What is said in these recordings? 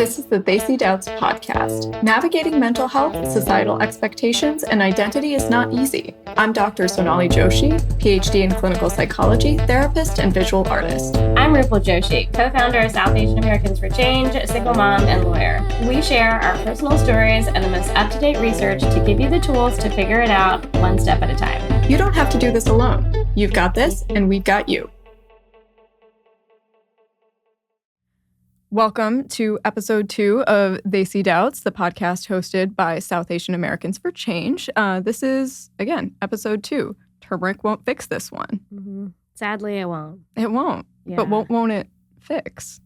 This is the Desi Doubts podcast. Navigating mental health, societal expectations, and identity is not easy. I'm Dr. Sonalee Joshi, PhD in clinical psychology, therapist, and visual artist. I'm Rupal Joshi, co-founder of South Asian Americans for Change, single mom, and lawyer. We share our personal stories and the most up-to-date research to give you the tools to figure it out one step at a time. You don't have to do this alone. You've got this, and we've got you. Welcome to episode 2 of Desi Doubts, the podcast hosted by South Asian Americans for Change. This is, again, episode 2. Turmeric won't fix this one. Mm-hmm. Sadly, it won't. It won't. Yeah. But won't it fix?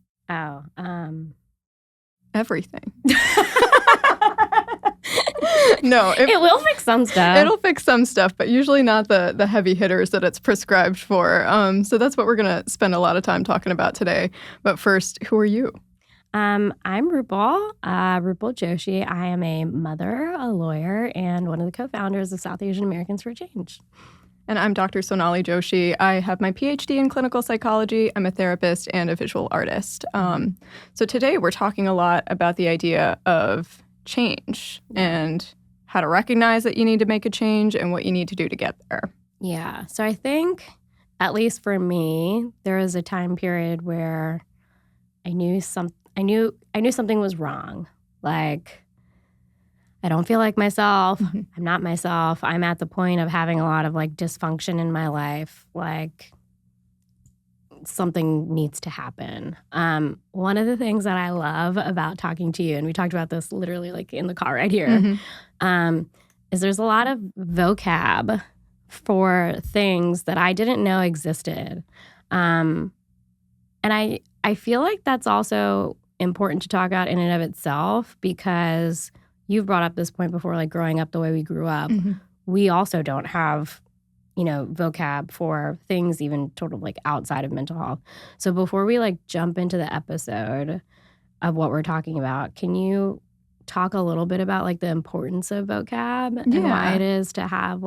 Everything. No. It will fix some stuff. It'll fix some stuff, but usually not the heavy hitters that it's prescribed for. So that's what we're going to spend a lot of time talking about today. But first, who are you? I'm Rupal Joshi. I am a mother, a lawyer, and one of the co-founders of South Asian Americans for Change. And I'm Dr. Sonalee Joshi. I have my PhD in clinical psychology. I'm a therapist and a visual artist. So today we're talking a lot about the idea of change and how to recognize that you need to make a change and what you need to do to get there. Yeah. So I think, at least for me, there was a time period where I knew something was wrong. Like, I don't feel like myself. Mm-hmm. I'm not myself. I'm at the point of having a lot of dysfunction in my life. Like, something needs to happen. One of the things that I love about talking to you, and we talked about this literally in the car right here, Mm-hmm. is there's a lot of vocab for things that I didn't know existed. And I feel like that's also important to talk about in and of itself, because you've brought up this point before, growing up the way we grew up, Mm-hmm. we also don't have vocab for things even outside of mental health. So before we jump into the episode of what we're talking about, can you talk a little bit about the importance of vocab and why it is to have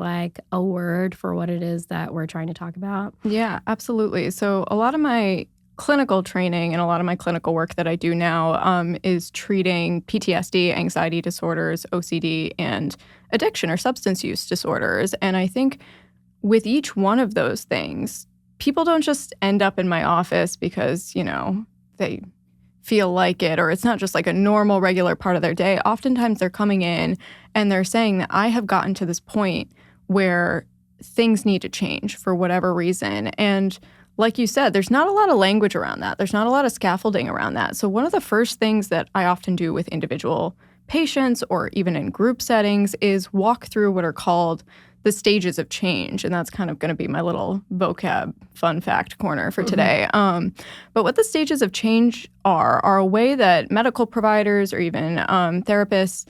a word for what it is that we're trying to talk about? Yeah, absolutely. So a lot of my clinical training and a lot of my clinical work that I do now is treating PTSD, anxiety disorders, OCD, and addiction or substance use disorders. And I think with each one of those things, people don't just end up in my office because, they feel like it, or it's not just a normal, regular part of their day. Oftentimes they're coming in and they're saying that I have gotten to this point where things need to change for whatever reason. And like you said, there's not a lot of language around that. There's not a lot of scaffolding around that. So one of the first things that I often do with individual patients or even in group settings is walk through what are called the stages of change. And that's kind of going to be my little vocab fun fact corner for today. But what the stages of change are a way that medical providers or even therapists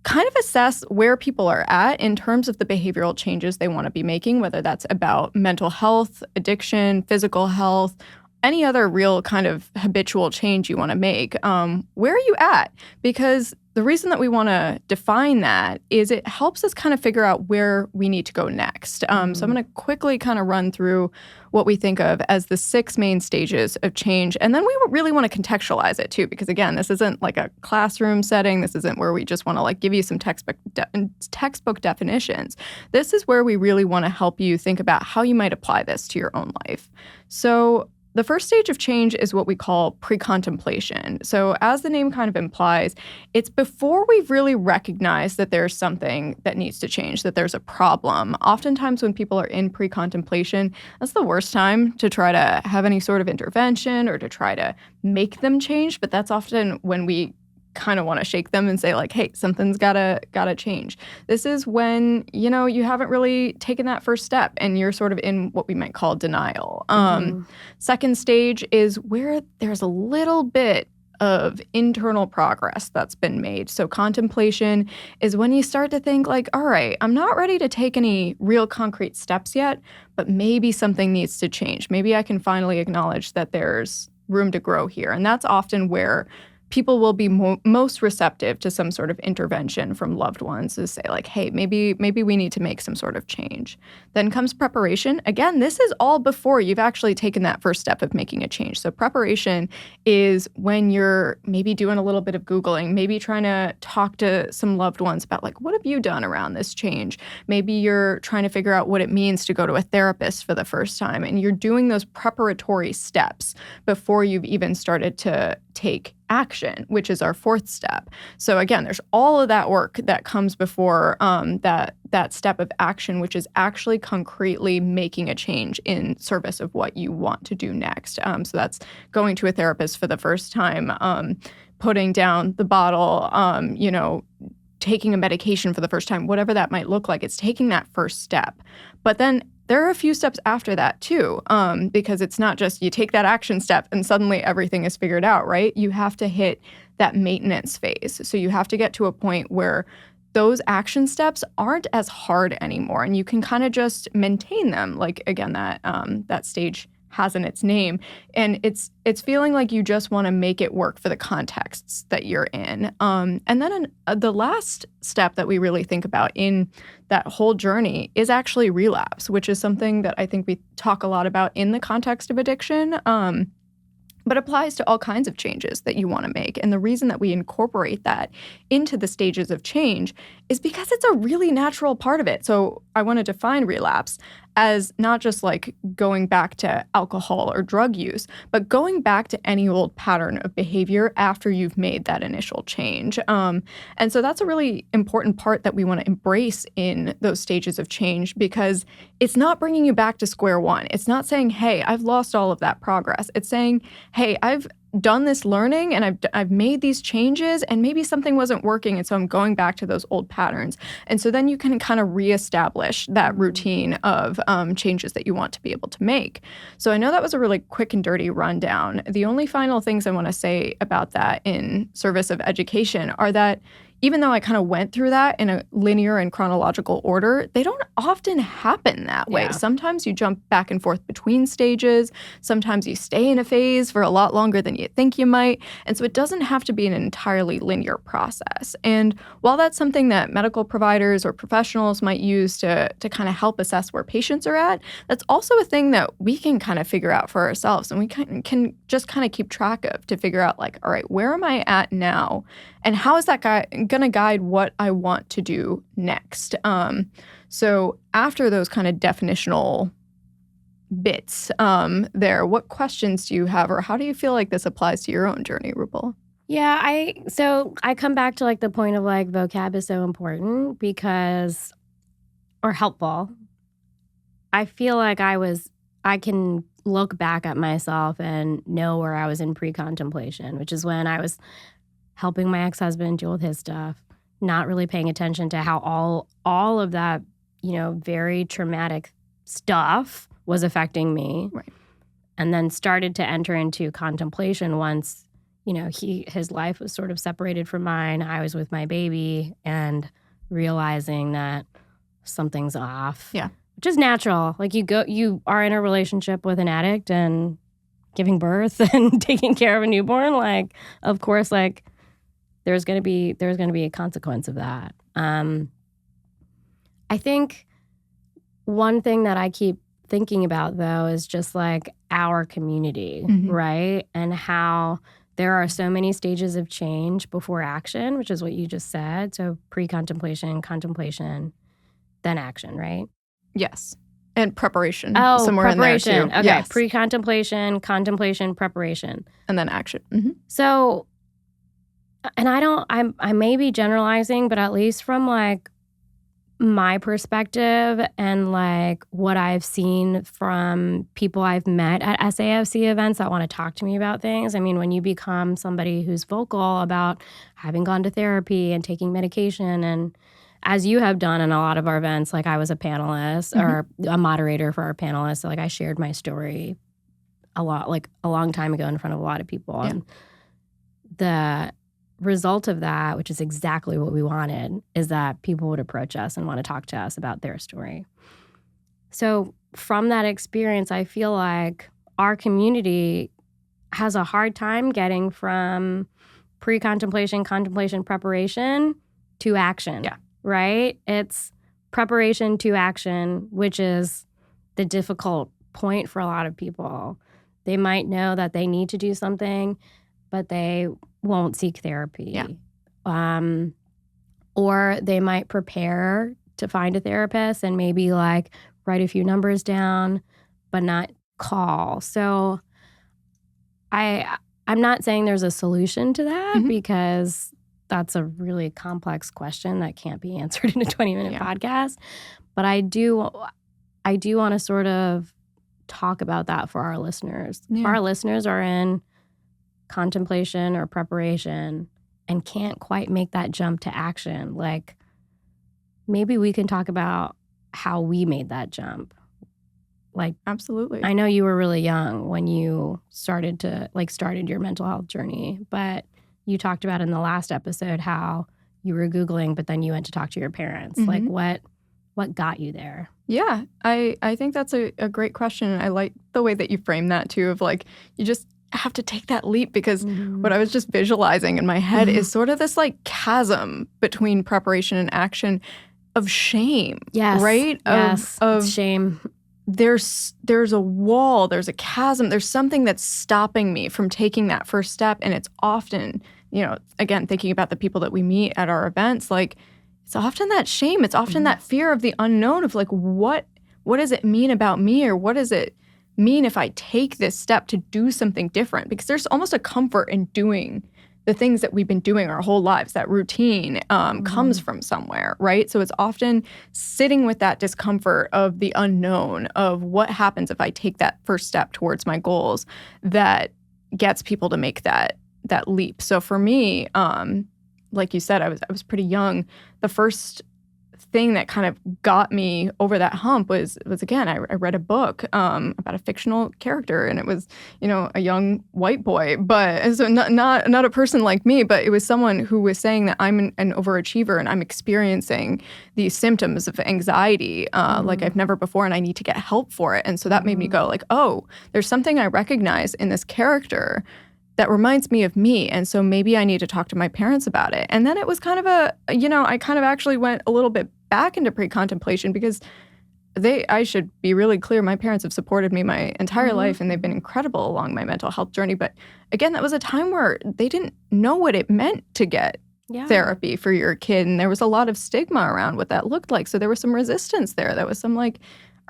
kind of assess where people are at in terms of the behavioral changes they want to be making, whether that's about mental health, addiction, physical health, any other real kind of habitual change you want to make. Where are you at? Because the reason that we want to define that is it helps us kind of figure out where we need to go next. So I'm going to quickly kind of run through what we think of as the 6 main stages of change. And then we really want to contextualize it too, because again, this isn't a classroom setting. This isn't where we just want to give you some textbook definitions. This is where we really want to help you think about how you might apply this to your own life. So the first stage of change is what we call pre-contemplation. So as the name kind of implies, it's before we've really recognized that there's something that needs to change, that there's a problem. Oftentimes when people are in pre-contemplation, that's the worst time to try to have any sort of intervention or to try to make them change. But that's often when we kind of want to shake them and say hey, something's gotta change. This is when, you haven't really taken that first step and you're sort of in what we might call denial. Second stage is where there's a little bit of internal progress that's been made. So contemplation is when you start to think all right, I'm not ready to take any real concrete steps yet, but maybe something needs to change. Maybe I can finally acknowledge that there's room to grow here. And that's often where people will be most receptive to some sort of intervention from loved ones to say like, hey, maybe we need to make some sort of change. Then comes preparation. Again, this is all before you've actually taken that first step of making a change. So preparation is when you're maybe doing a little bit of Googling, maybe trying to talk to some loved ones about like, what have you done around this change? Maybe you're trying to figure out what it means to go to a therapist for the first time. And you're doing those preparatory steps before you've even started to take action, which is our fourth step. So again, there's all of that work that comes before that step of action, which is actually concretely making a change in service of what you want to do next. So that's going to a therapist for the first time, putting down the bottle, taking a medication for the first time, whatever that might look like. It's taking that first step. But then there are a few steps after that too, because it's not just you take that action step and suddenly everything is figured out, right? You have to hit that maintenance phase. So you have to get to a point where those action steps aren't as hard anymore, and you can kind of just maintain them. Like again, that stage has in its name, and it's feeling like you just want to make it work for the contexts that you're in. And then the last step that we really think about in that whole journey is actually relapse, which is something that I think we talk a lot about in the context of addiction. But applies to all kinds of changes that you want to make. And the reason that we incorporate that into the stages of change is because it's a really natural part of it. So I want to define relapse as not just like going back to alcohol or drug use, but going back to any old pattern of behavior after you've made that initial change. And so that's a really important part that we want to embrace in those stages of change, because it's not bringing you back to square one. It's not saying, hey, I've lost all of that progress. It's saying, hey, I've done this learning and I've made these changes, and maybe something wasn't working, and so I'm going back to those old patterns. And so then you can kind of reestablish that routine of changes that you want to be able to make. So I know that was a really quick and dirty rundown. The only final things I want to say about that in service of education are that even though I kind of went through that in a linear and chronological order, they don't often happen that way. Yeah. Sometimes you jump back and forth between stages. Sometimes you stay in a phase for a lot longer than you think you might. And so it doesn't have to be an entirely linear process. And while that's something that medical providers or professionals might use to kind of help assess where patients are at, that's also a thing that we can kind of figure out for ourselves. And we can just kind of keep track of to figure out like, all right, where am I at now? And how is that going to guide what I want to do next? So after those kind of definitional bits there, what questions do you have, or how do you feel like this applies to your own journey, Rupal? Yeah, I come back to like the point of like vocab is so important because, or helpful. I feel like I can look back at myself and know where I was in pre-contemplation, which is when I was helping my ex-husband deal with his stuff, not really paying attention to how all of that, very traumatic stuff was affecting me. Right. And then started to enter into contemplation once, his life was sort of separated from mine. I was with my baby and realizing that something's off. Yeah. Which is natural. Like you are in a relationship with an addict and giving birth and taking care of a newborn. Like, of course, like there's going to be a consequence of that. I think one thing that I keep thinking about, though, is just like our community, right? And how there are so many stages of change before action, which is what you just said. So pre-contemplation, contemplation, then action, right? Yes. And preparation. Oh, somewhere preparation. in there too. Okay. Yes. Pre-contemplation, contemplation, preparation. And then action. Mm-hmm. So, and I may be generalizing, but at least from like my perspective and like what I've seen from people I've met at SAAFC events that want to talk to me about things. I mean, when you become somebody who's vocal about having gone to therapy and taking medication, and as you have done in a lot of our events, like I was a panelist or a moderator for our panelists. So like I shared my story a long time ago in front of a lot of people. Yeah. And the result of that, which is exactly what we wanted, is that people would approach us and want to talk to us about their story. So from that experience, I feel like our community has a hard time getting from pre-contemplation, contemplation, preparation to action. Yeah. Right? It's preparation to action, which is the difficult point for a lot of people. They might know that they need to do something, but they won't seek therapy. Yeah. Or they might prepare to find a therapist and maybe like write a few numbers down, but not call. So I'm not saying there's a solution to that because that's a really complex question that can't be answered in a 20-minute podcast. But I do want to sort of talk about that for our listeners. Yeah. If our listeners are in contemplation or preparation and can't quite make that jump to action, like maybe we can talk about how we made that jump. Like, absolutely. I know you were really young when you started your mental health journey, but you talked about in the last episode how you were Googling, but then you went to talk to your parents. Like, what got you there? Yeah, I think that's a great question. I like the way that you frame that too, of like, you just have to take that leap, because what I was just visualizing in my head is sort of this like chasm between preparation and action of shame. Yes. Right? Yes. Of it's shame. There's a wall, there's a chasm, there's something that's stopping me from taking that first step. And it's often, again, thinking about the people that we meet at our events, like it's often that shame. It's often that fear of the unknown of like, what does it mean about me? Or what does it mean if I take this step to do something different? Because there's almost a comfort in doing the things that we've been doing our whole lives. That routine comes from somewhere, right? So it's often sitting with that discomfort of the unknown, of what happens if I take that first step towards my goals, that gets people to make that leap. So for me, like you said, I was pretty young. The first thing that kind of got me over that hump was again, I read a book about a fictional character, and it was, a young white boy, but so not a person like me, but it was someone who was saying that I'm an overachiever and I'm experiencing these symptoms of anxiety like I've never before, and I need to get help for it. And so that made me go like, oh, there's something I recognize in this character that reminds me of me. And so maybe I need to talk to my parents about it. And then it was kind of I kind of actually went a little bit back into pre-contemplation, because I should be really clear, my parents have supported me my entire life, and they've been incredible along my mental health journey. But again, that was a time where they didn't know what it meant to get therapy for your kid. And there was a lot of stigma around what that looked like. So there was some resistance there. There was some like,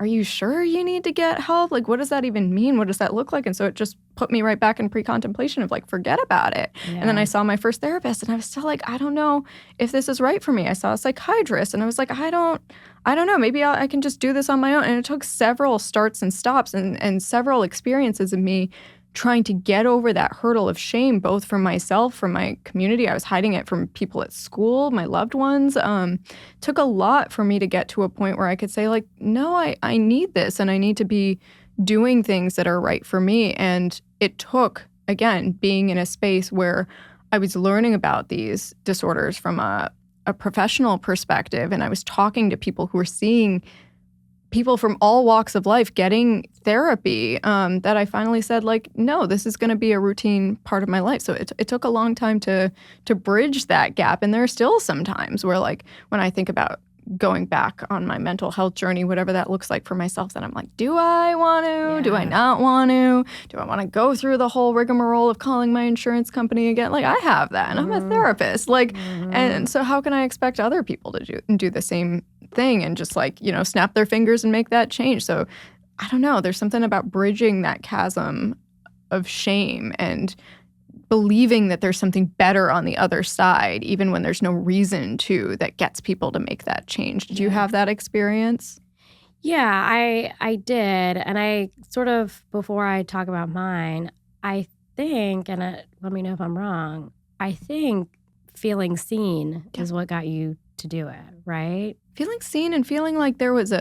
are you sure you need to get help? Like, what does that even mean? What does that look like? And so it just put me right back in pre-contemplation of like, forget about it. Yeah. And then I saw my first therapist, and I was still like, I don't know if this is right for me. I saw a psychiatrist, and I was like, I don't know. Maybe I can just do this on my own. And it took several starts and stops and several experiences of me trying to get over that hurdle of shame, both from myself, from my community. I was hiding it from people at school, my loved ones. Took a lot for me to get to a point where I could say like, no, I need this, and I need to be doing things that are right for me. And it took, again, being in a space where I was learning about these disorders from a professional perspective, and I was talking to people who were seeing people from all walks of life getting therapy, that I finally said, like, no, this is going to be a routine part of my life. So it took a long time to bridge that gap. And there are still some times where, like, when I think about going back on my mental health journey, whatever that looks like for myself, then I'm like, do I want to? Yeah. Do I not want to? Do I want to go through the whole rigmarole of calling my insurance company again? Like, I have that, and I'm a therapist. Like, and so how can I expect other people to do the same thing and just like, snap their fingers and make that change? So I don't know. There's something about bridging that chasm of shame and believing that there's something better on the other side, even when there's no reason to, that gets people to make that change. Did you have that experience? Yeah, I did. And I sort of, before I talk about mine, I think, and let me know if I'm wrong, I think feeling seen is what got you to do it, right? Feeling seen and feeling like there was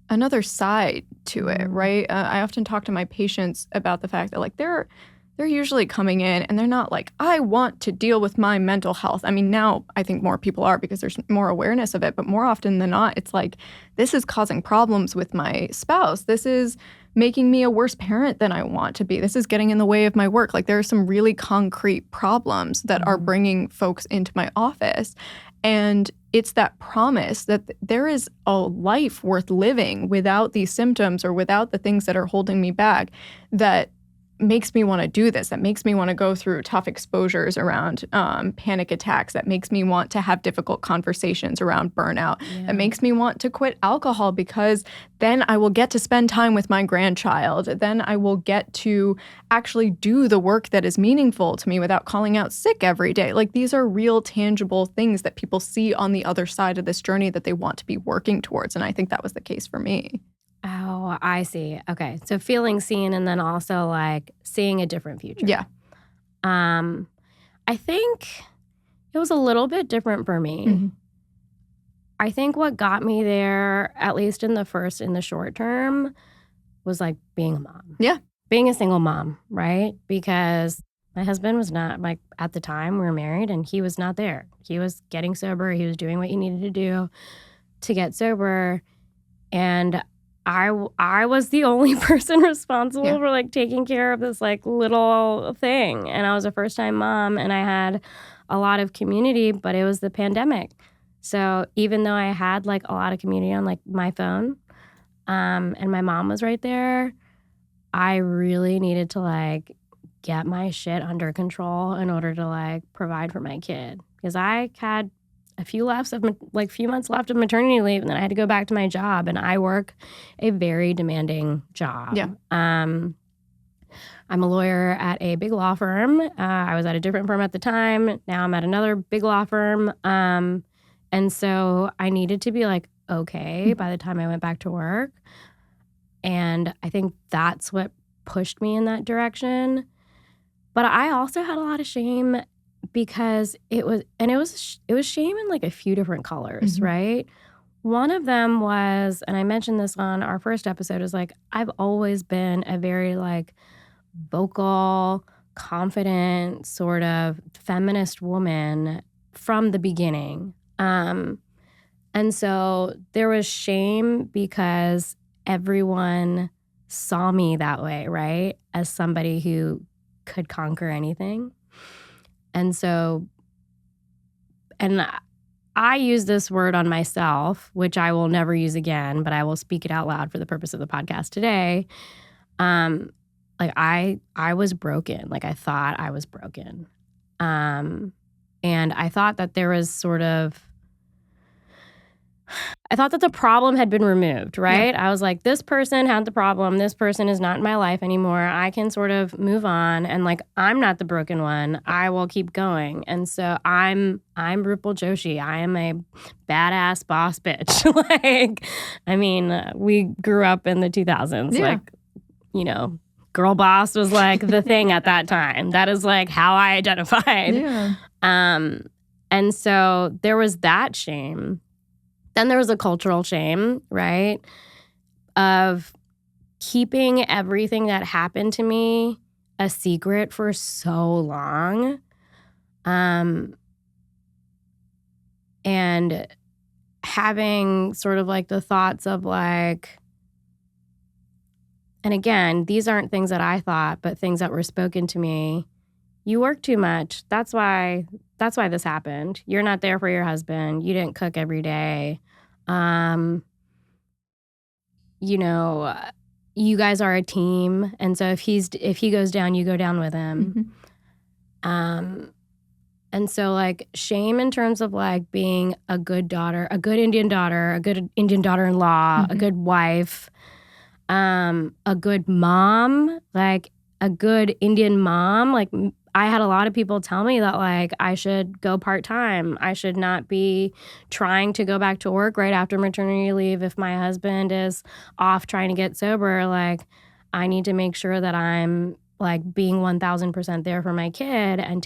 another side to it, right? I often talk to my patients about the fact that like they're usually coming in and they're not like, I want to deal with my mental health. I mean, now I think more people are because there's more awareness of it, but more often than not, it's like, this is causing problems with my spouse. This is making me a worse parent than I want to be. This is getting in the way of my work. Like, there are some really concrete problems that are bringing folks into my office. And it's that promise that there is a life worth living without these symptoms or without the things that are holding me back that makes me want to do this, that makes me want to go through tough exposures around panic attacks, that makes me want to have difficult conversations around burnout, that makes me want to quit alcohol because then I will get to spend time with my grandchild. Then I will get to actually do the work that is meaningful to me without calling out sick every day. Like, these are real, tangible things that people see on the other side of this journey that they want to be working towards. And I think that was the case for me. Oh, I see. Okay. So feeling seen and then also like seeing a different future. Yeah. I think it was a little bit different for me. Mm-hmm. I think what got me there, at least in the short term, was like being a mom. Yeah. Being a single mom, right? Because my husband was not, like, at the time we were married and he was not there. He was getting sober. He was doing what he needed to do to get sober. And I was the only person responsible for like taking care of this like little thing. And I was a first-time mom and I had a lot of community, but it was the pandemic. So even though I had like a lot of community on like my phone, and my mom was right there, I really needed to like get my shit under control in order to like provide for my kid. Because I had a few months left of maternity leave, and then I had to go back to my job. And I work a very demanding job. Yeah. I'm a lawyer at a big law firm. I was at a different firm at the time. Now I'm at another big law firm. And so I needed to be like, okay, by the time I went back to work. And I think that's what pushed me in that direction. But I also had a lot of shame because it was shame in like a few different colors, right? One of them was, and I mentioned this on our first episode, is like, I've always been a very like vocal, confident, sort of feminist woman from the beginning. And so there was shame because everyone saw me that way, right? As somebody who could conquer anything. And so, and I use this word on myself, which I will never use again, but I will speak it out loud for the purpose of the podcast today. Like I was broken. Like I thought I was broken. And I thought that there was I thought that the problem had been removed, right? Yeah. I was like, this person had the problem. This person is not in my life anymore. I can sort of move on. And like, I'm not the broken one. I will keep going. And so I'm Rupal Joshi. I am a badass boss bitch. Like, I mean, we grew up in the 2000s. Yeah. Like, you know, girl boss was like the thing at that time. That is like how I identified. Yeah. And so there was that shame. Then there was a cultural shame, right, of keeping everything that happened to me a secret for so long. And having sort of like the thoughts of like, and again, these aren't things that I thought, but things that were spoken to me. You work too much. That's why this happened. You're not there for your husband. You didn't cook every day. You know, you guys are a team. And so if he goes down, you go down with him. And so like shame in terms of like being a good daughter, a good Indian daughter-in-law, a good wife, a good mom, like a good Indian mom. Like I had a lot of people tell me that like I should go part-time. I should not be trying to go back to work right after maternity leave if my husband is off trying to get sober. Like I need to make sure that I'm like being 1,000% there for my kid and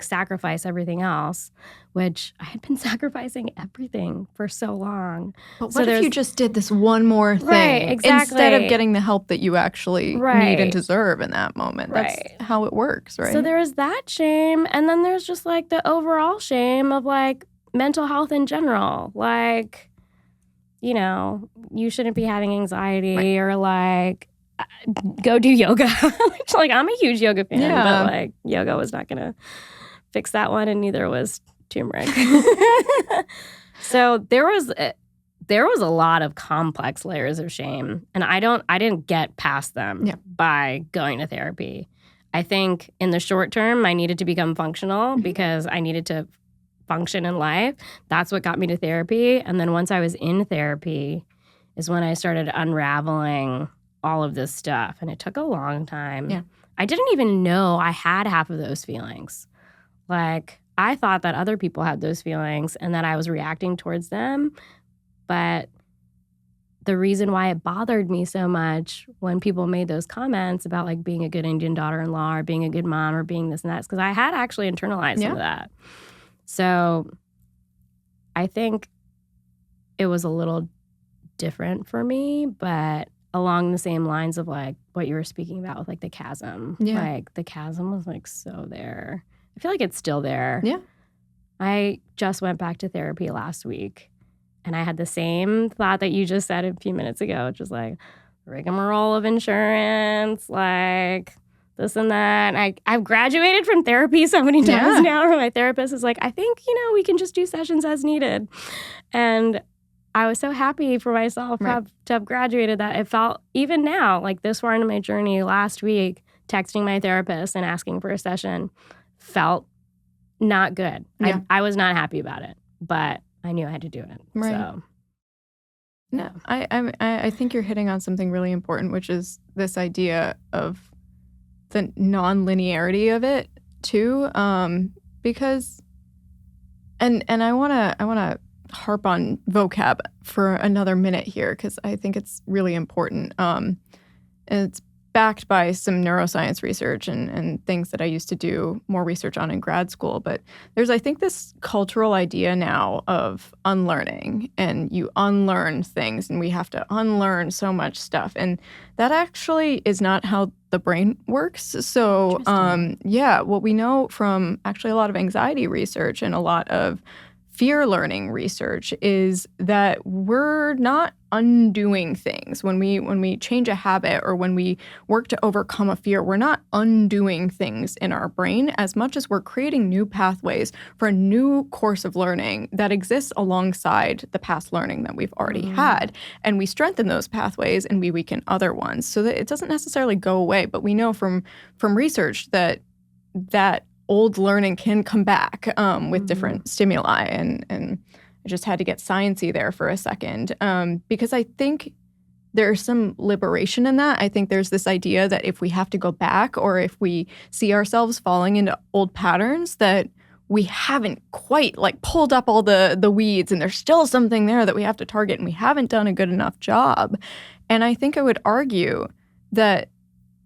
sacrifice everything else, which I had been sacrificing everything for so long. But what if you just did this one more thing? Right, exactly. Instead of getting the help that you actually need and deserve in that moment. That's how it works, right? So there is that shame. And then there's just like the overall shame of like mental health in general. Like, you know, you shouldn't be having anxiety or like, go do yoga. Which, like, I'm a huge yoga fan, Yeah. but like yoga was not going to fix that one, and neither was turmeric. So there was a lot of complex layers of shame, and I didn't get past them by going to therapy. I think in the short term, I needed to become functional because I needed to function in life. That's what got me to therapy. And then once I was in therapy is when I started unraveling all of this stuff. And it took a long time. Yeah. I didn't even know I had half of those feelings. Like, I thought that other people had those feelings and that I was reacting towards them. But the reason why it bothered me so much when people made those comments about like being a good Indian daughter-in-law or being a good mom or being this and that is because I had actually internalized some of that. So I think it was a little different for me, but along the same lines of like what you were speaking about with like the chasm. Yeah. Like the chasm was like so there. I feel like it's still there. Yeah. I just went back to therapy last week. And I had the same thought that you just said a few minutes ago, which was like rigmarole of insurance, like this and that. And I've graduated from therapy so many times now where my therapist is like, I think, we can just do sessions as needed. And I was so happy for myself to have graduated that. It felt, even now, like this far into my journey last week, texting my therapist and asking for a session felt not good. Yeah. I was not happy about it, but I knew I had to do it. Right. So, no, I think you're hitting on something really important, which is this idea of the non-linearity of it too, because, and I wanna harp on vocab for another minute here because I think it's really important. It's backed by some neuroscience research and things that I used to do more research on in grad school. But there's, I think, this cultural idea now of unlearning, and you unlearn things, and we have to unlearn so much stuff. And that actually is not how the brain works. So, what we know from actually a lot of anxiety research and a lot of fear learning research is that we're not undoing things. When we change a habit or when we work to overcome a fear, we're not undoing things in our brain as much as we're creating new pathways for a new course of learning that exists alongside the past learning that we've already had. And we strengthen those pathways and we weaken other ones so that it doesn't necessarily go away. But we know from research that old learning can come back with different stimuli. And I just had to get sciencey there for a second because I think there's some liberation in that. I think there's this idea that if we have to go back or if we see ourselves falling into old patterns that we haven't quite like pulled up all the weeds and there's still something there that we have to target and we haven't done a good enough job. And I think I would argue that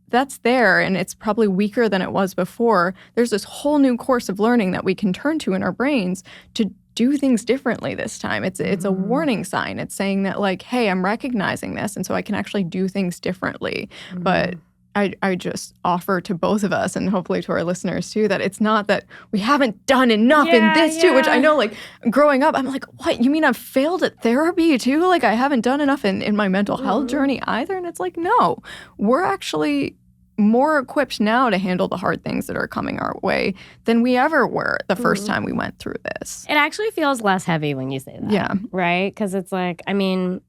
that's there and it's probably weaker than it was before. There's this whole new course of learning that we can turn to in our brains to do things differently this time. It's a warning sign. It's saying that like, hey, I'm recognizing this and so I can actually do things differently. But I just offer to both of us and hopefully to our listeners too that it's not that we haven't done enough in this too, which I know like growing up, I'm like, what? You mean I've failed at therapy too? Like I haven't done enough in my mental health journey either? And it's like, no, we're actually more equipped now to handle the hard things that are coming our way than we ever were the first time we went through this. It actually feels less heavy when you say that. Yeah. Right? Because it's like, I mean,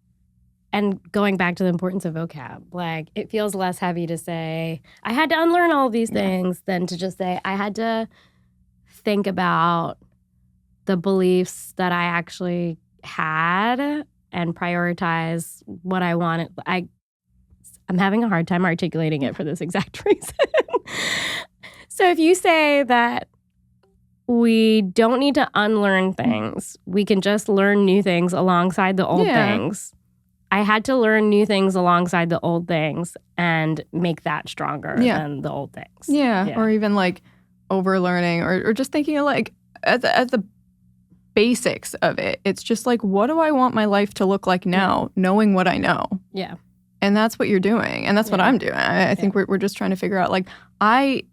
and going back to the importance of vocab, like it feels less heavy to say, I had to unlearn all of these things than to just say, I had to think about the beliefs that I actually had and prioritize what I wanted. I'm having a hard time articulating it for this exact reason. So if you say that we don't need to unlearn things, we can just learn new things alongside the old things. I had to learn new things alongside the old things and make that stronger than the old things. Yeah. Or even like overlearning or just thinking of like at the basics of it. It's just like, what do I want my life to look like now, knowing what I know? Yeah. And that's what you're doing. And that's what I'm doing. I think we're just trying to figure out, like, I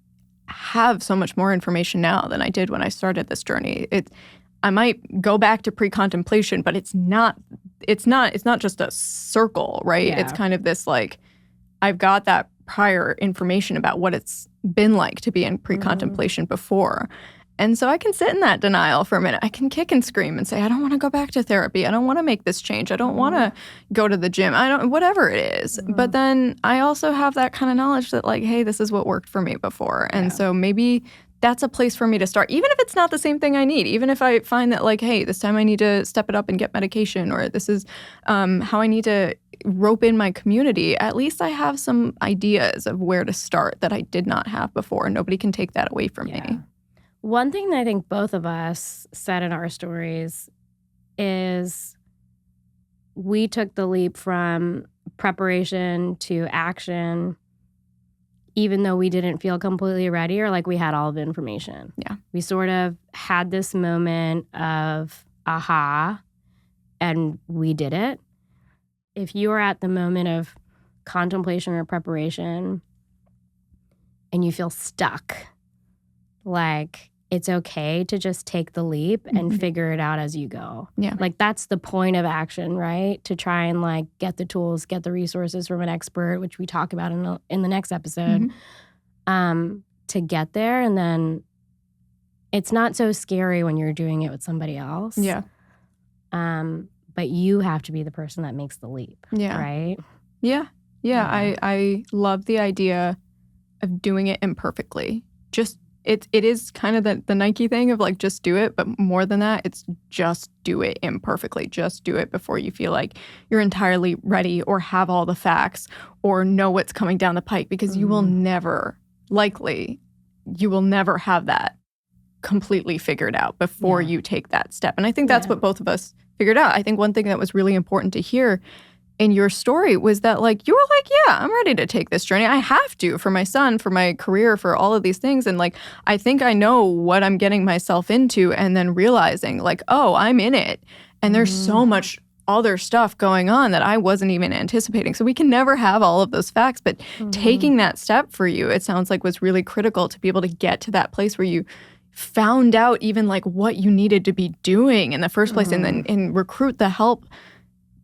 have so much more information now than I did when I started this journey. I might go back to pre-contemplation, but it's not just a circle, right? Yeah. It's kind of this, like, I've got that prior information about what it's been like to be in pre-contemplation before. And so I can sit in that denial for a minute. I can kick and scream and say, I don't want to go back to therapy. I don't want to make this change. I don't want to go to the gym. Whatever it is. But then I also have that kind of knowledge that like, hey, this is what worked for me before. And so maybe that's a place for me to start, even if it's not the same thing I need, even if I find that like, hey, this time I need to step it up and get medication, or this is how I need to rope in my community. At least I have some ideas of where to start that I did not have before. Nobody can take that away from me. One thing that I think both of us said in our stories is we took the leap from preparation to action, even though we didn't feel completely ready or like we had all the information. Yeah. We sort of had this moment of aha, and we did it. If you are at the moment of contemplation or preparation and you feel stuck, like it's okay to just take the leap and figure it out as you go. Yeah. Like that's the point of action, right? To try and like get the tools, get the resources from an expert, which we talk about in the next episode, to get there. And then it's not so scary when you're doing it with somebody else. Yeah. But you have to be the person that makes the leap. Yeah. Right? Yeah. I love the idea of doing it imperfectly. It is kind of the Nike thing of like, just do it. But more than that, it's just do it imperfectly. Just do it before you feel like you're entirely ready or have all the facts or know what's coming down the pike, because you will never have that completely figured out before you take that step. And I think that's what both of us figured out. I think one thing that was really important to hear in your story was that like, you were like, yeah, I'm ready to take this journey. I have to, for my son, for my career, for all of these things. And like, I think I know what I'm getting myself into, and then realizing like, oh, I'm in it. And there's so much other stuff going on that I wasn't even anticipating. So we can never have all of those facts, but taking that step for you, it sounds like was really critical to be able to get to that place where you found out even like what you needed to be doing in the first place, and then recruit the help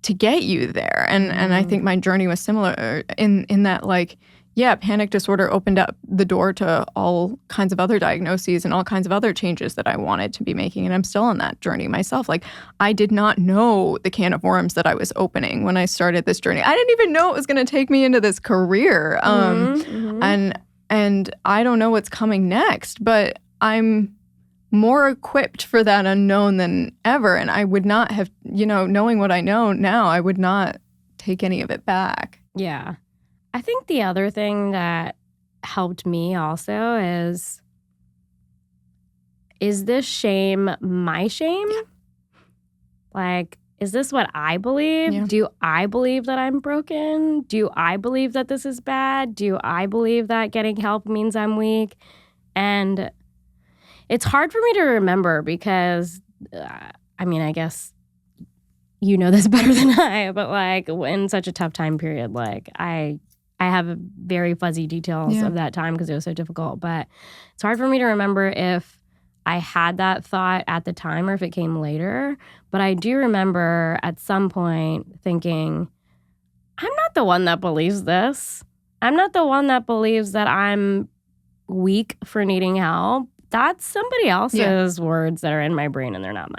to get you there. And I think my journey was similar in that like, yeah, panic disorder opened up the door to all kinds of other diagnoses and all kinds of other changes that I wanted to be making. And I'm still on that journey myself. Like, I did not know the can of worms that I was opening when I started this journey. I didn't even know it was going to take me into this career. And I don't know what's coming next, but I'm more equipped for that unknown than ever. And I would not have, knowing what I know now, I would not take any of it back. Yeah. I think the other thing that helped me also is this shame my shame? Yeah. Like, is this what I believe? Yeah. Do I believe that I'm broken? Do I believe that this is bad? Do I believe that getting help means I'm weak? And it's hard for me to remember because, I guess you know this better than I, but like in such a tough time period, like I have very fuzzy details of that time because it was so difficult. But it's hard for me to remember if I had that thought at the time or if it came later. But I do remember at some point thinking, I'm not the one that believes this. I'm not the one that believes that I'm weak for needing help. That's somebody else's words that are in my brain and they're not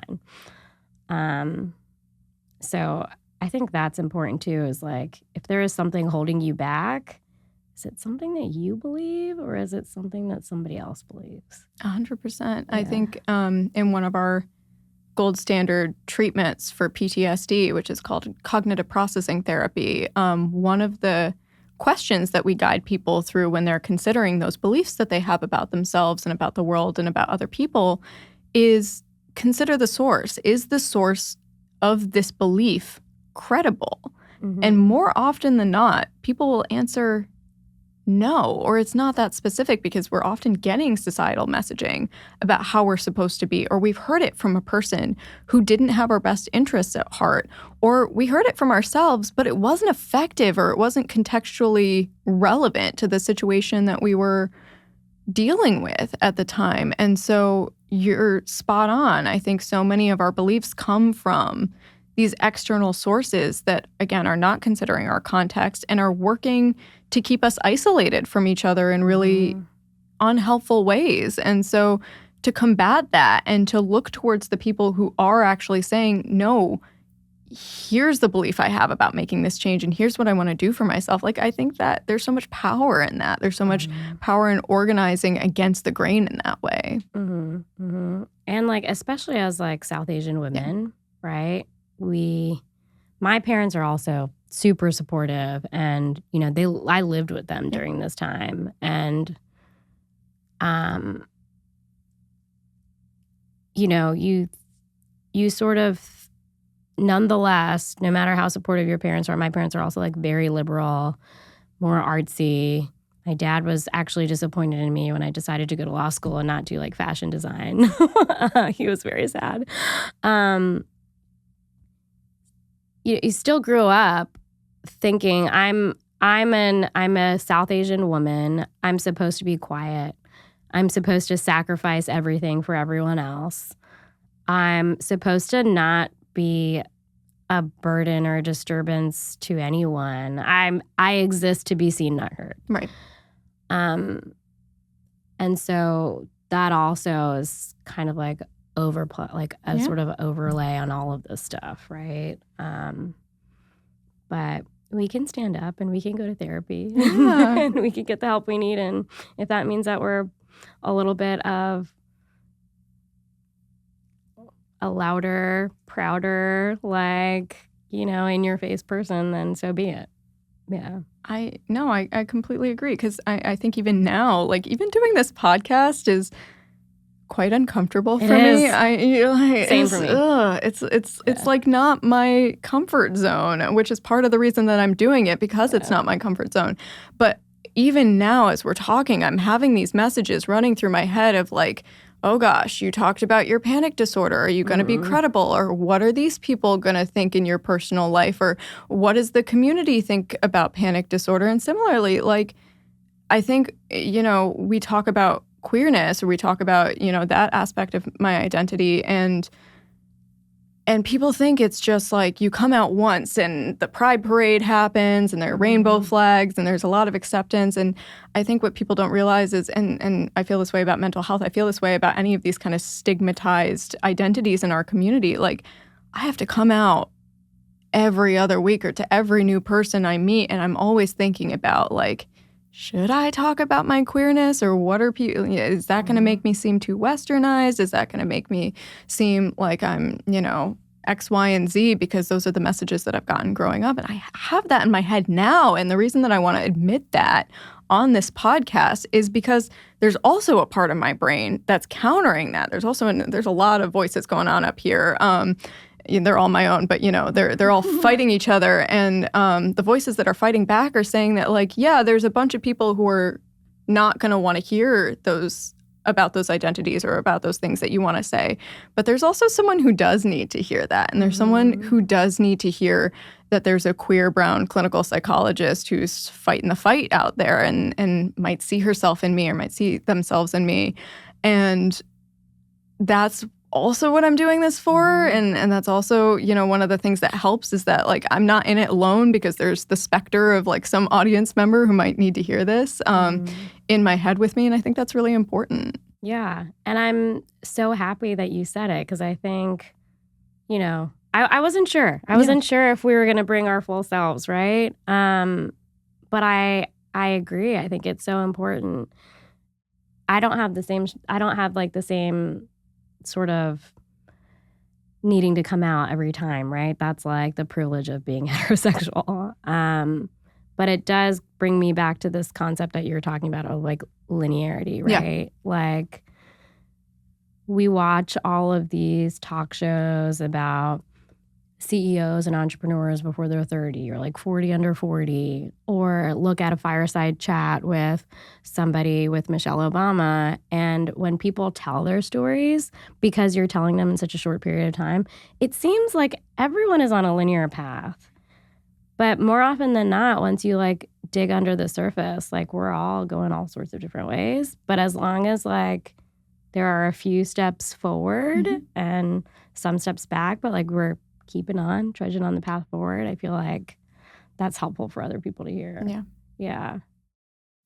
mine. So I think that's important too, is like, if there is something holding you back, is it something that you believe or is it something that somebody else believes? 100%. I think in one of our gold standard treatments for PTSD, which is called cognitive processing therapy, one of the questions that we guide people through when they're considering those beliefs that they have about themselves and about the world and about other people is consider the source. Is the source of this belief credible? And more often than not, people will answer no, or it's not that specific because we're often getting societal messaging about how we're supposed to be, or we've heard it from a person who didn't have our best interests at heart, or we heard it from ourselves, but it wasn't effective or it wasn't contextually relevant to the situation that we were dealing with at the time. And so you're spot on. I think so many of our beliefs come from these external sources that, again, are not considering our context and are working to keep us isolated from each other in really unhelpful ways. And so to combat that and to look towards the people who are actually saying, no, here's the belief I have about making this change and here's what I want to do for myself. Like, I think that there's so much power in that. There's so much power in organizing against the grain in that way. And like, especially as like South Asian women, right? My parents are also super supportive, and you know, I lived with them during this time, and you know, you sort of, nonetheless, no matter how supportive your parents are, my parents are also like very liberal, more artsy. My dad was actually disappointed in me when I decided to go to law school and not do like fashion design. He was very sad. You still grew up thinking I'm a South Asian woman. I'm supposed to be quiet. I'm supposed to sacrifice everything for everyone else. I'm supposed to not be a burden or a disturbance to anyone. I exist to be seen, not heard. Right. And so that also is kind of like sort of overlay on all of this stuff, right? But we can stand up and we can go to therapy and we can get the help we need. And if that means that we're a little bit of a louder, prouder, like, you know, in your face person, then so be it. Yeah. I completely agree, because I think even now, like, even doing this podcast is quite uncomfortable for me. Same for me. It's like not my comfort zone, which is part of the reason that I'm doing it, because it's not my comfort zone. But even now, as we're talking, I'm having these messages running through my head of like, oh gosh, you talked about your panic disorder. Are you going to be credible? Or what are these people going to think in your personal life? Or what does the community think about panic disorder? And similarly, like, I think, you know, we talk about queerness, or we talk about, you know, that aspect of my identity, and people think it's just like you come out once and the pride parade happens and there are rainbow flags and there's a lot of acceptance. And I think what people don't realize is, and I feel this way about mental health, I feel this way about any of these kind of stigmatized identities in our community. Like, I have to come out every other week or to every new person I meet, and I'm always thinking about like, should I talk about my queerness, or what are people, is that going to make me seem too westernized? Is that going to make me seem like I'm, you know, X, Y, and Z, because those are the messages that I've gotten growing up. And I have that in my head now. And the reason that I want to admit that on this podcast is because there's also a part of my brain that's countering that. There's a lot of voices going on up here. They're all my own, but you know, they're all fighting each other. And the voices that are fighting back are saying that, like, yeah, there's a bunch of people who are not going to want to hear about those identities or about those things that you want to say. But there's also someone who does need to hear that. And there's someone who does need to hear that there's a queer brown clinical psychologist who's fighting the fight out there and might see herself in me or might see themselves in me. And that's also what I'm doing this for. And that's also, you know, one of the things that helps is that, like, I'm not in it alone, because there's the specter of like some audience member who might need to hear this in my head with me. And I think that's really important. Yeah. And I'm so happy that you said it, because I think, you know, I wasn't sure. I wasn't sure if we were going to bring our full selves, right? But I agree. I think it's so important. I don't have the same sort of needing to come out every time, right? That's like the privilege of being heterosexual. But it does bring me back to this concept that you're talking about of like linearity, right? Yeah. Like, we watch all of these talk shows about CEOs and entrepreneurs before they're 30, or like 40 under 40, or look at a fireside chat with somebody with Michelle Obama. And when people tell their stories, because you're telling them in such a short period of time, it seems like everyone is on a linear path. But more often than not, once you like dig under the surface, like, we're all going all sorts of different ways. But as long as like there are a few steps forward and some steps back, but like we're keeping on, trudging on the path forward. I feel like that's helpful for other people to hear. Yeah. Yeah.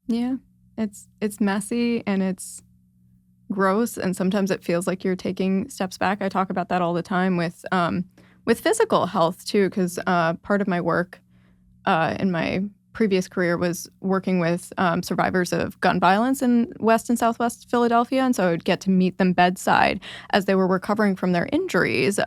Yeah. It's messy and it's gross, and sometimes it feels like you're taking steps back. I talk about that all the time with physical health too, because part of my work in my previous career was working with survivors of gun violence in West and Southwest Philadelphia, and so I would get to meet them bedside as they were recovering from their injuries,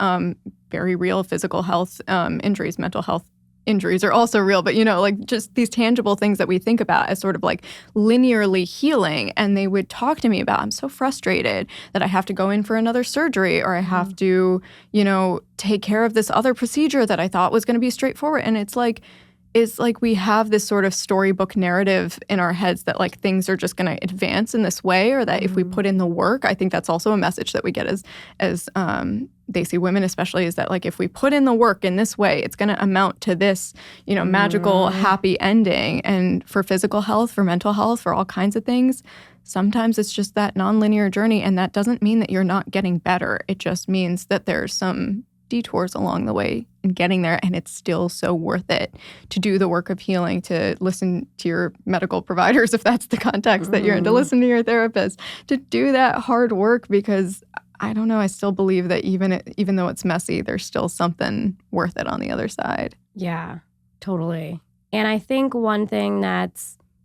very real physical health injuries. Mental health injuries are also real, but like just these tangible things that we think about as sort of like linearly healing. And they would talk to me about, I'm so frustrated that I have to go in for another surgery, or I have to, take care of this other procedure that I thought was going to be straightforward. And it's like we have this sort of storybook narrative in our heads that like things are just going to advance in this way, or that if we put in the work. I think that's also a message that we get as Desi women especially, is that like if we put in the work in this way, it's going to amount to this, magical, happy ending. And for physical health, for mental health, for all kinds of things, sometimes it's just that nonlinear journey. And that doesn't mean that you're not getting better. It just means that there's some detours along the way in getting there, and it's still so worth it to do the work of healing, to listen to your medical providers if that's the context that you're in, to listen to your therapist, to do that hard work, because I don't know, I still believe that even though it's messy, there's still something worth it on the other side. Yeah, totally. And I think one thing that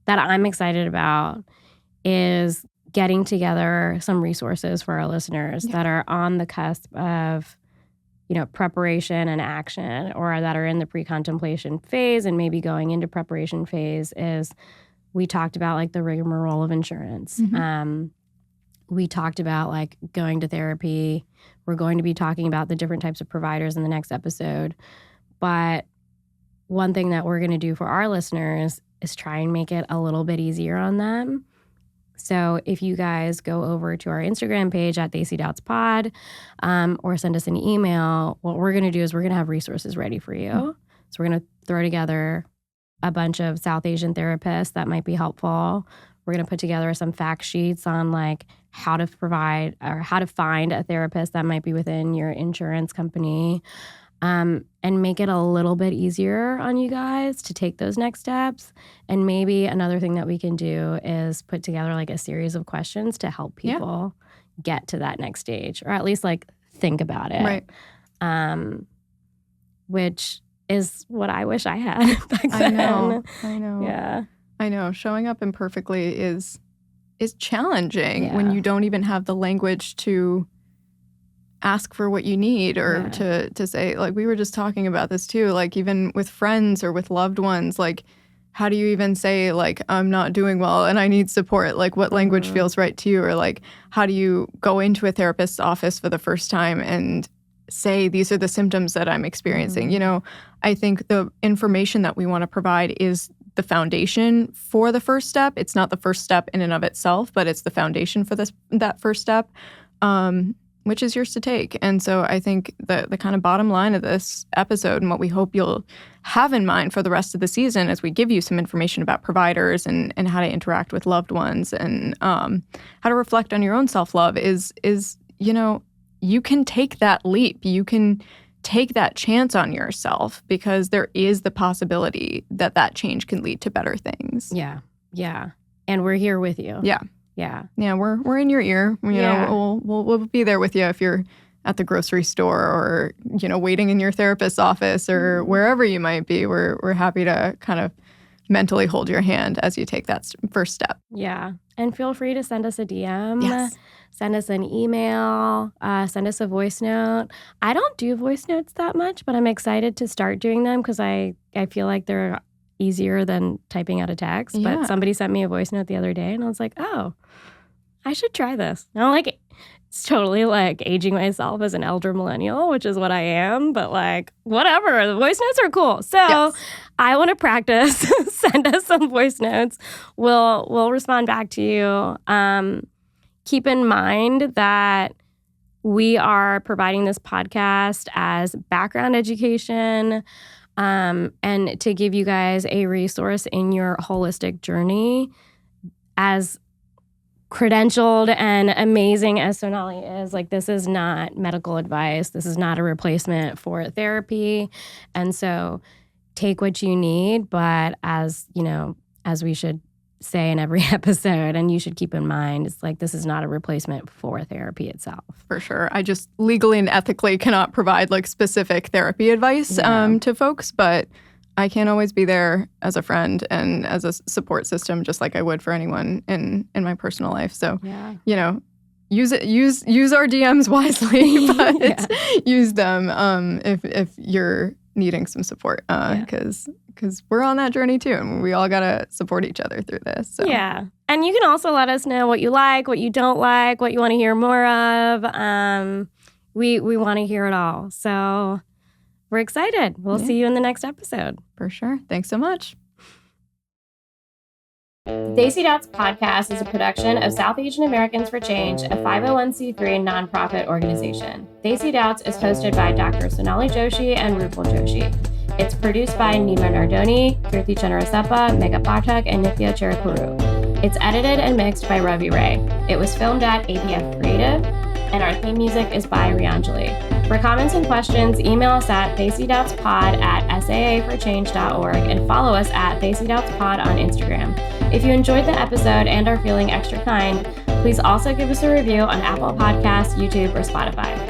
I'm excited about is getting together some resources for our listeners that are on the cusp of preparation and action, or that are in the pre-contemplation phase and maybe going into preparation phase. Is we talked about like the rigmarole of insurance. We talked about like going to therapy. We're going to be talking about the different types of providers in the next episode. But one thing that we're going to do for our listeners is try and make it a little bit easier on them. So if you guys go over to our Instagram page at Desi Doubts Pod, or send us an email, what we're going to do is we're going to have resources ready for you. So we're going to throw together a bunch of South Asian therapists that might be helpful. We're going to put together some fact sheets on like how to provide or how to find a therapist that might be within your insurance company, and make it a little bit easier on you guys to take those next steps. And maybe another thing that we can do is put together like a series of questions to help people get to that next stage, or at least like think about it. Right. Which is what I wish I had back then. I know. Yeah. I know. Showing up imperfectly is challenging when you don't even have the language to ask for what you need, or to say, like we were just talking about this too, like even with friends or with loved ones, like how do you even say like I'm not doing well and I need support? Like what language feels right to you? Or like how do you go into a therapist's office for the first time and say these are the symptoms that I'm experiencing? I think the information that we want to provide is the foundation for the first step. It's not the first step in and of itself, but it's the foundation for that first step. Which is yours to take. And so I think the kind of bottom line of this episode, and what we hope you'll have in mind for the rest of the season as we give you some information about providers and how to interact with loved ones, and how to reflect on your own self-love, is you can take that leap. You can take that chance on yourself, because there is the possibility that change can lead to better things. Yeah. Yeah. And we're here with you. Yeah. Yeah. Yeah, we're in your ear. We'll be there with you if you're at the grocery store, or waiting in your therapist's office, or wherever you might be. We're happy to kind of mentally hold your hand as you take that first step. Yeah. And feel free to send us a DM. Yes. Send us an email. Send us a voice note. I don't do voice notes that much, but I'm excited to start doing them, because I feel like they're easier than typing out a text. Yeah. But somebody sent me a voice note the other day, and I was like, oh, I should try this. And I'm like, it's totally like aging myself as an elder millennial, which is what I am. But like, whatever. The voice notes are cool. So I want to practice. Send us some voice notes. We'll respond back to you. Keep in mind that we are providing this podcast as background education, and to give you guys a resource in your holistic journey, as credentialed and amazing as Sonalee is, like, this is not medical advice. This is not a replacement for therapy. And so take what you need, but as we should say in every episode, and you should keep in mind, it's like, this is not a replacement for therapy itself. For sure. I just legally and ethically cannot provide like specific therapy advice to folks, but I can't always be there as a friend and as a support system, just like I would for anyone in my personal life. So, use our DMs wisely, but use them if you're needing some support, because we're on that journey too, and we all gotta support each other through this. So. Yeah, and you can also let us know what you like, what you don't like, what you want to hear more of. We want to hear it all. So we're excited. We'll see you in the next episode. For sure. Thanks so much. Desi Doubts podcast is a production of South Asian Americans for Change, a 501c3 nonprofit organization. Desi Doubts is hosted by Dr. Sonalee Joshi and Rupal Joshi. It's produced by Nima Nardoni, Kirti Chandrasepa, Megha Pathak, and Nithya Cherukuru. It's edited and mixed by Ravi Ray. It was filmed at APF Creative, and our theme music is by Rianjali. For comments and questions, email us at desidoubtspod@saaforchange.org and follow us at desidoubtspod on Instagram. If you enjoyed the episode and are feeling extra kind, please also give us a review on Apple Podcasts, YouTube, or Spotify.